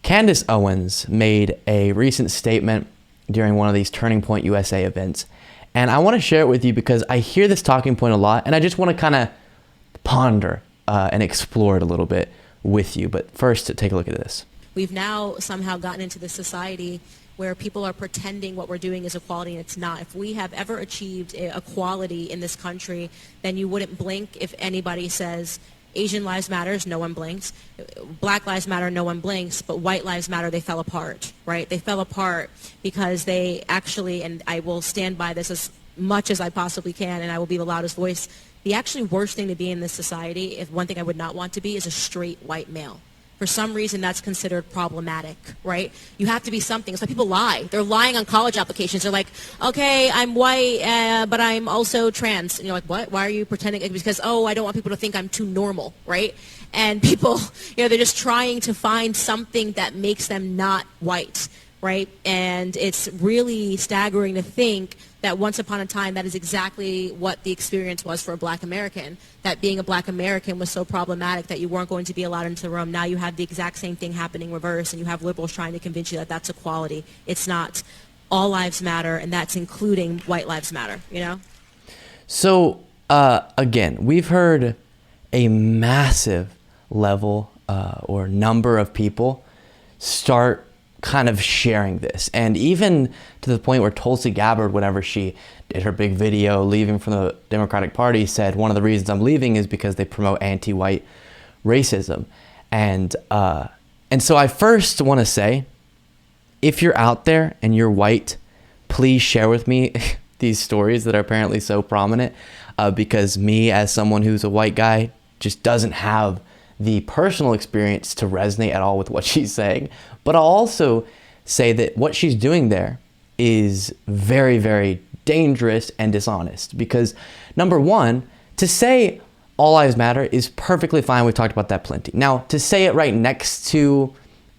Candace Owens made a recent statement during one of these Turning Point USA events. And I want to share it with you because I hear this talking point a lot, and I just want to kind of ponder and explore it a little bit with you. But first, take a look at this. We've now somehow gotten into this society where people are pretending what we're doing is equality, and it's not. If we have ever achieved equality in this country, then you wouldn't blink if anybody says Asian lives matters, no one blinks. Black lives matter, no one blinks. But white lives matter, they fell apart, right? They fell apart because they actually, and I will stand by this as much as I possibly can, and I will be the loudest voice, the actually worst thing to be in this society, if one thing I would not want to be, is a straight white male. For some reason, that's considered problematic, right? You have to be something. It's why people lie. They're lying on college applications. They're like, okay, I'm white, but I'm also trans. And you're like, what? Why are you pretending? Because, oh, I don't want people to think I'm too normal, right? And people, they're just trying to find something that makes them not white, right? And it's really staggering to think that once upon a time, that is exactly what the experience was for a black American, that being a black American was so problematic that you weren't going to be allowed into the room. Now you have the exact same thing happening reverse, and you have liberals trying to convince you that that's equality. It's not. All lives matter, and that's including white lives matter, So, again, we've heard a massive level or number of people start kind of sharing this, and even to the point where Tulsi Gabbard, whenever she did her big video leaving from the Democratic Party, said one of the reasons I'm leaving is because they promote anti-white racism. And so I first want to say, if you're out there and you're white, please share with me these stories that are apparently so prominent, because me, as someone who's a white guy, just doesn't have the personal experience to resonate at all with what she's saying. But I'll also say that what she's doing there is very, very dangerous and dishonest, because number one, to say all lives matter is perfectly fine. We've talked about that plenty. Now, to say it right next to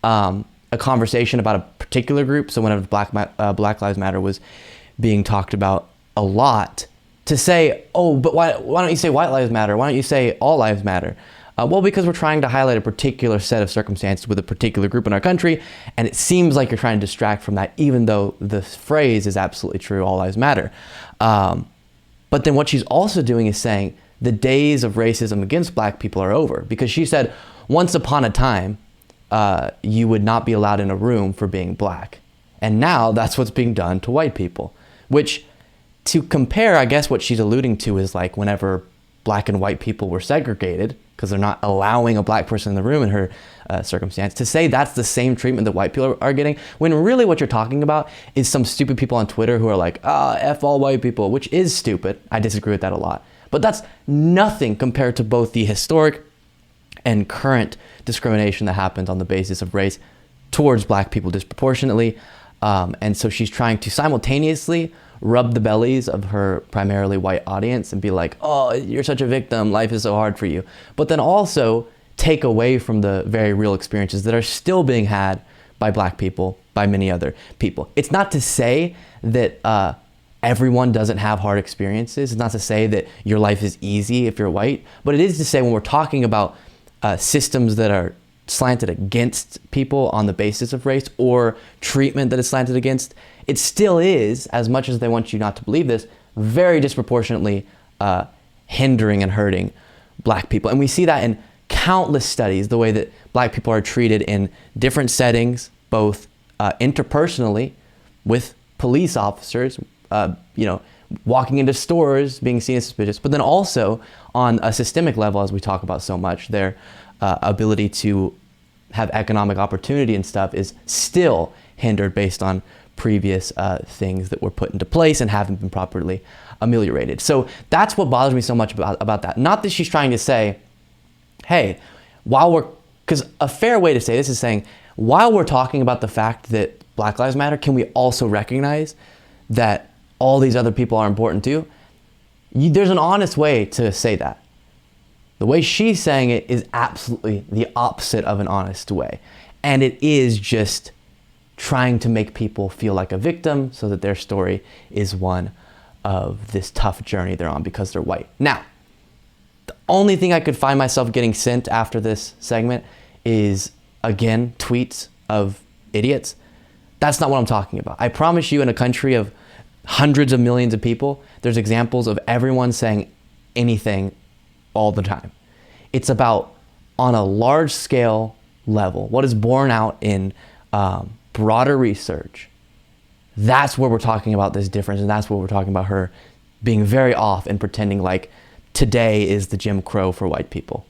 a conversation about a particular group, so whenever Black Lives Matter was being talked about a lot, to say, oh, but why don't you say white lives matter? Why don't you say all lives matter? Well, because we're trying to highlight a particular set of circumstances with a particular group in our country, and it seems like you're trying to distract from that, even though the phrase is absolutely true, all lives matter. But then what she's also doing is saying the days of racism against black people are over, because she said once upon a time, you would not be allowed in a room for being black. And now that's what's being done to white people, which, to compare, I guess what she's alluding to is like whenever black and white people were segregated, because they're not allowing a black person in the room in her circumstance, to say that's the same treatment that white people are getting, when really what you're talking about is some stupid people on Twitter who are like, F all white people, which is stupid. I disagree with that a lot. But that's nothing compared to both the historic and current discrimination that happens on the basis of race towards black people disproportionately. And so she's trying to simultaneously rub the bellies of her primarily white audience and be like, oh, you're such a victim, life is so hard for you. But then also take away from the very real experiences that are still being had by black people, by many other people. It's not to say that everyone doesn't have hard experiences. It's not to say that your life is easy if you're white, but it is to say when we're talking about systems that are slanted against people on the basis of race, or treatment that is slanted against, it still is, as much as they want you not to believe this, very disproportionately hindering and hurting black people. And we see that in countless studies, the way that black people are treated in different settings, both interpersonally with police officers, walking into stores, being seen as suspicious, but then also on a systemic level, as we talk about so much, their ability to have economic opportunity and stuff is still hindered based on previous things that were put into place and haven't been properly ameliorated. So that's what bothers me so much about that. Not that she's trying to say, hey, because a fair way to say this is saying, while we're talking about the fact that Black Lives Matter, can we also recognize that all these other people are important too? There's an honest way to say that. The way she's saying it is absolutely the opposite of an honest way. And it is just trying to make people feel like a victim so that their story is one of this tough journey they're on because they're white. Now, the only thing I could find myself getting sent after this segment is, again, tweets of idiots. That's not what I'm talking about. I promise you, in a country of hundreds of millions of people, there's examples of everyone saying anything all the time. It's about, on a large scale level, what is borne out in broader research. That's where we're talking about this difference, and that's where we're talking about her being very off and pretending like today is the Jim Crow for white people.